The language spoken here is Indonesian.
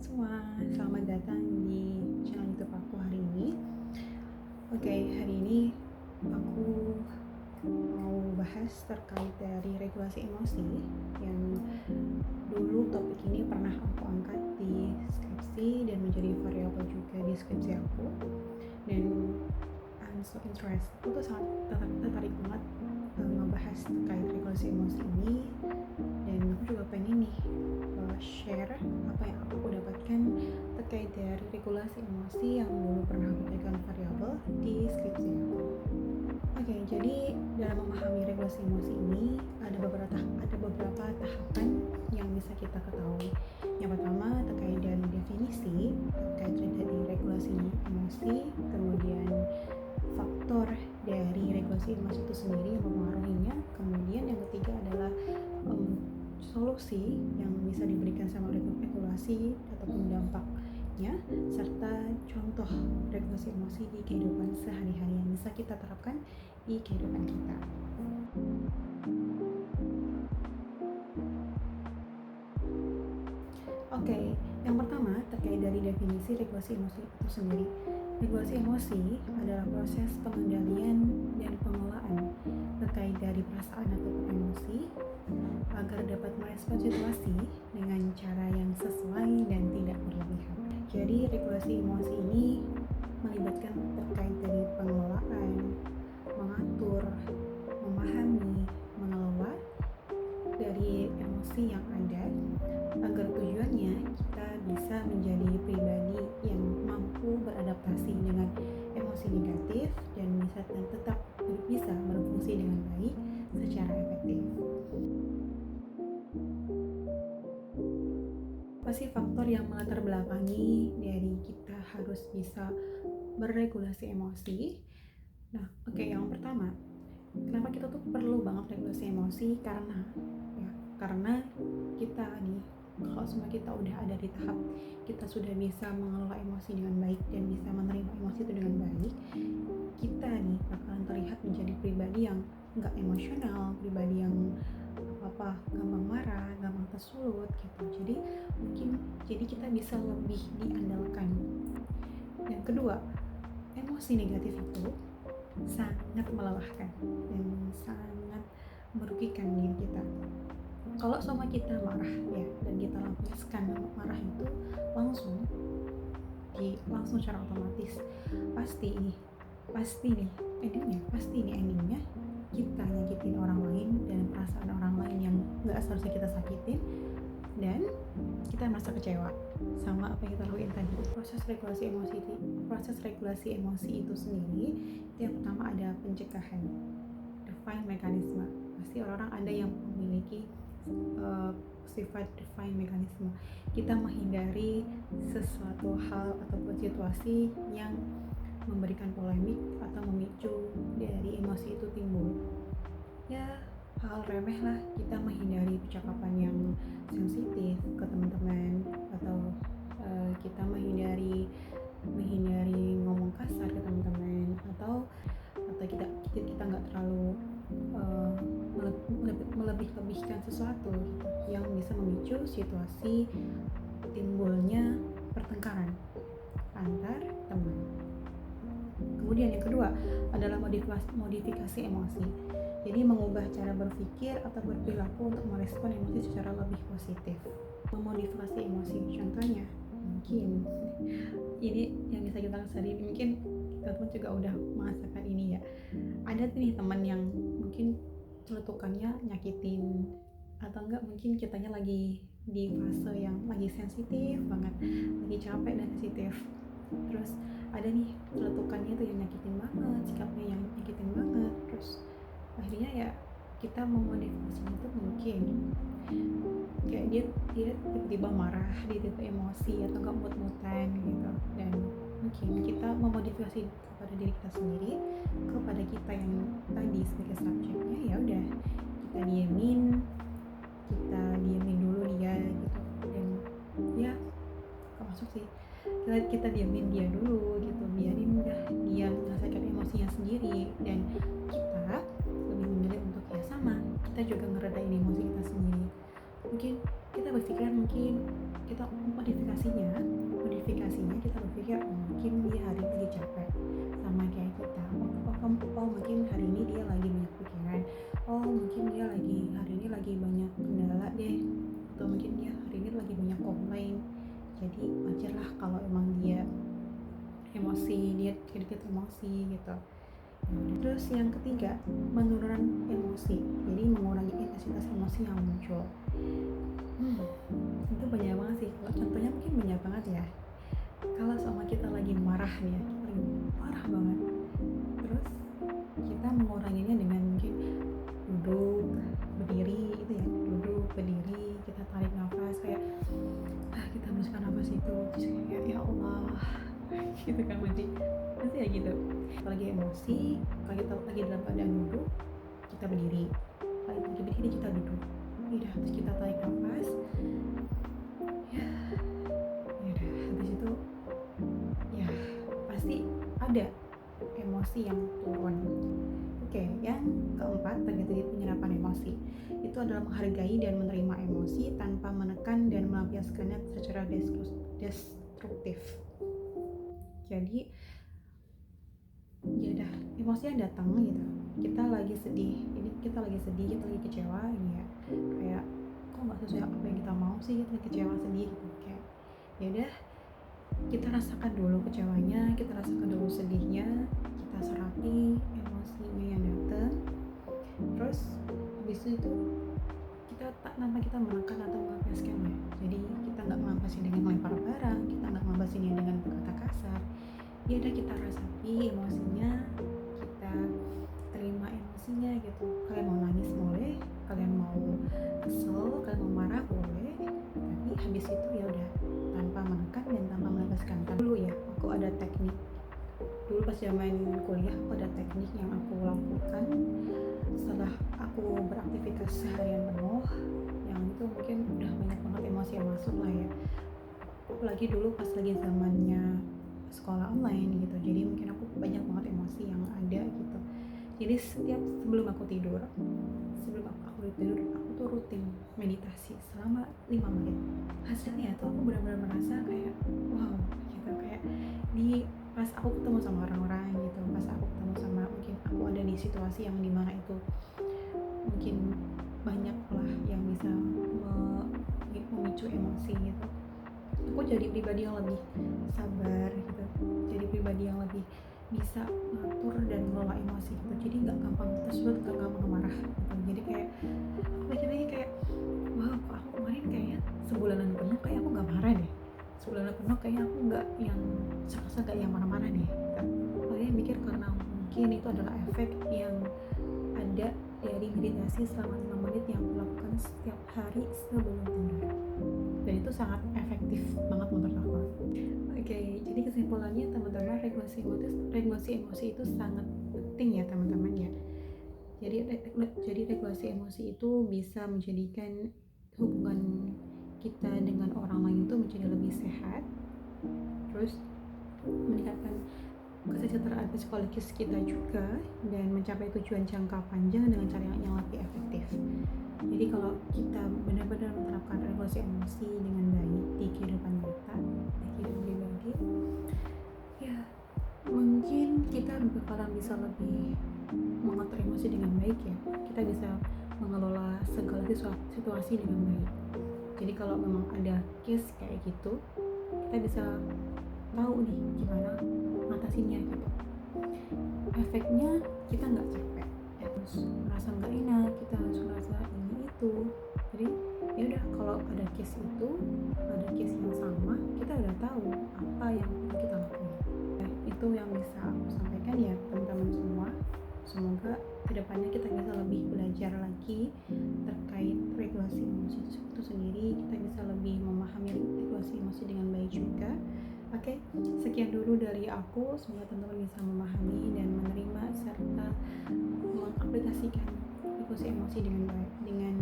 semua, selamat datang di channel YouTube aku hari ini. Hari ini aku mau bahas terkait dari regulasi emosi yang dulu topik ini pernah aku angkat di skripsi dan menjadi variabel juga di skripsi aku. Dan I'm so interested, aku tuh sangat tertarik banget ngebahas terkait regulasi emosi ini, dan aku juga pengen nih share apa yang aku dapatkan terkait dari regulasi emosi yang dulu pernah aku pegang variabel di skripsi aku. Jadi dalam memahami regulasi emosi ini ada beberapa tahapan yang bisa kita ketahui. Yang pertama terkait dari definisi terkait dari regulasi emosi, kemudian faktor dari regulasi emosi itu sendiri yang mempengaruhinya, kemudian yang ketiga adalah solusi yang bisa diberikan sama regulasi ataupun dampaknya, serta contoh regulasi emosi di kehidupan sehari-hari yang bisa kita terapkan di kehidupan kita. Yang pertama terkait dari definisi regulasi emosi itu sendiri. Regulasi emosi adalah proses pengendalian dan pengelolaan terkait dari perasaan ataupun emosi agar dapat merespon situasi dengan cara yang sesuai dan tidak berlebihan. Jadi regulasi emosi ini melibatkan terkait dari pengelolaan, mengatur, memahami, mengelola dari emosi yang ada agar tujuannya kita bisa menjadi pribadi yang mampu beradaptasi dengan emosi negatif dan tetap bisa berfungsi dengan baik secara efektif. Apa sih faktor yang melatar belakangi dari kita harus bisa beregulasi emosi? Yang pertama, kenapa kita tuh perlu banget regulasi emosi? Karena kita nih, kalau semua kita udah ada di tahap kita sudah bisa mengelola emosi dengan baik dan bisa menerima emosi itu dengan baik, kita nih bakalan terlihat menjadi pribadi yang nggak emosional, pribadi yang apa gampang marah, gampang tersulut gitu. Jadi kita bisa lebih diandalkan. Yang kedua, emosi negatif itu sangat melelahkan dan sangat merugikan diri kita. Kalau sama kita marah ya, dan kita lampiaskan marah itu langsung secara otomatis pasti nih endingnya kita nyakitin orang lain dan perasaan orang lain yang nggak seharusnya kita sakitin, dan kita merasa kecewa sama apa yang kita lakuin tadi. Proses regulasi emosi itu sendiri, itu yang pertama ada pencegahan, define mekanisme. Pasti orang-orang ada yang memiliki sifat define mekanisme. Kita menghindari sesuatu hal ataupun situasi yang memberikan polemik atau memicu dari emosi itu timbul. Ya, hal remeh lah, kita menghindari percakapan yang sensitif ke teman-teman, atau kita menghindari ngomong kasar ke teman-teman, atau kita nggak terlalu melebih-lebihkan sesuatu yang bisa memicu situasi timbulnya pertengkaran antar teman. Kemudian yang kedua adalah modifikasi emosi. Jadi mengubah cara berpikir atau berperilaku untuk merespon emosi secara lebih positif. Memodifikasi emosi, contohnya mungkin ini yang bisa kita sendiri, mungkin kita pun juga udah merasakan ini ya. Ada nih teman yang mungkin celetukannya nyakitin, atau enggak mungkin kitanya lagi di fase yang lagi sensitif banget, lagi capek dan sensitif, terus ada nih celetukannya tuh yang nyakitin banget, sikapnya yang nyakitin banget, terus akhirnya ya kita memodifikasinya itu mungkin kayak dia tiba-tiba marah, dia tiba emosi atau enggak mut-mutan gitu, dan mungkin kita memodifikasi kepada diri kita sendiri, kepada kita yang tadi sebagai subjeknya, ya udah kita diemin dulu dia gitu, dan ya masuk sih, kita diemin dia dulu gitu, biarin dia merasakan emosinya sendiri, dan kita lebih memilih untuk ya sama, kita juga ngeredain emosi kita sendiri. Mungkin kita berpikiran kita modifikasinya kita berpikir, oh, mungkin dia hari ini lagi capek, sama kayak kita. Mungkin hari ini dia lagi banyak pikiran, mungkin dia hari ini lagi banyak kendala deh, atau mungkin dia hari ini lagi banyak komplain. Jadi wajar lah kalau emang dia emosi, dia dikit-dikit emosi gitu. Terus yang ketiga, menurunkan emosi, jadi mengurangi intensitas emosi yang muncul. Itu banyak banget sih. Kalau contohnya mungkin banyak banget ya. Kalau sama kita lagi marah nih ya, kita lagi marah banget, terus kita menguranginya dengan mungkin duduk, berdiri, itu ya, duduk, berdiri, kita tarik nafas kayak kita hembuskan nafas itu, terus kayak ya Allah gitu kan, pasti ya gitu. Kalau lagi emosi, kalau kita lagi dalam keadaan duduk, kita berdiri. Kalau lagi berdiri, kita duduk. Udah, terus kita tarik nafas. Ya udah, habis itu ya pasti ada emosi yang turun. Oke, yang keempat terkait penyerapan emosi. Itu adalah menghargai dan menerima emosi tanpa menekan dan melampiaskannya secara destruktif. Jadi ya udah, emosinya datang gitu. Kita lagi sedih, kita lagi kecewa ini ya. Kayak kok nggak sesuai apa yang kita mau sih, kita kecewa, sedih gitu. Kayak ya udah, kita rasakan dulu kecewanya, kita rasakan dulu sedihnya, kita serapi emosinya yang datang. Terus habis itu kita tanpa kita menekan atau melampiaskannya. Jadi kita nggak melampiaskan dengan melempar barang, kita nggak melampiaskannya dengan kata kasar. Ya udah, kita rasapi emosinya, kita terima emosinya gitu. Kalian mau nangis boleh, kalian mau kesel, kalian mau marah boleh, tapi habis itu ya udah, tanpa menekan dan tanpa melepaskan. Dulu ya, aku ada teknik. Dulu pas zaman kuliah, aku ada teknik yang aku lakukan setelah aku beraktivitas seharian penuh, yang itu mungkin udah banyak banget emosi yang masuk lah ya. Apalagi dulu pas lagi zamannya sekolah online gitu, jadi mungkin aku banyak banget emosi yang ada gitu. Jadi sebelum aku tidur, aku tuh rutin meditasi selama 5 menit. Hasilnya tuh aku benar-benar merasa kayak wow gitu, kayak pas aku ketemu sama orang-orang gitu, pas aku ketemu sama, mungkin aku ada di situasi yang dimana itu mungkin banyak lah yang bisa memicu emosi gitu. Aku jadi pribadi yang lebih sabar gitu, jadi pribadi yang lebih bisa ngatur dan mengelola emosi gitu. Jadi nggak gampang tersebut, nggak gampang marah gitu. Jadi kayak aku pikir kayak wah, kok aku kemarin kayaknya sebulanan penuh kayak aku nggak marah deh, sebulanan penuh kayaknya aku nggak yang serasa nggak yang marah-marah deh gitu. Kalian mikir karena mungkin itu adalah efek yang ada dari meditasi selama 5 menit yang aku lakukan setiap hari sebelum tidur, dan itu sangat efektif banget menurut aku. Oke, jadi kesimpulannya teman-teman, regulasi emosi itu sangat penting ya teman-teman ya. Jadi regulasi emosi itu bisa menjadikan hubungan kita dengan orang lain itu menjadi lebih sehat, terus meningkatkan kesejahteraan psikologis kita juga, dan mencapai tujuan jangka panjang dengan cara yang lebih efektif. Jadi kalau kita benar-benar menerapkan regulasi emosi dengan baik di kehidupan nyata, di kehidupan pribadi, ya mungkin kita bakalan bisa lebih mengatur emosi dengan baik ya. Kita bisa mengelola segala situasi dengan baik. Jadi kalau memang ada case kayak gitu, kita bisa tahu nih gimana ngatasinnya gitu. Efeknya kita nggak capek, terus merasa nggak enak, kita harus merasa ini itu. Jadi ya udah, kalau ada case yang sama, kita udah tahu apa yang perlu kita lakukan. Itu yang bisa aku sampaikan ya teman-teman semua. Semoga kedepannya kita bisa lebih belajar lagi terkait regulasi emosi itu sendiri. Kita bisa lebih memahami regulasi emosi dengan baik juga. Oke, sekian dulu dari aku. Semoga teman-teman bisa memahami dan menerima serta mengaplikasikan regulasi emosi dengan baik, dengan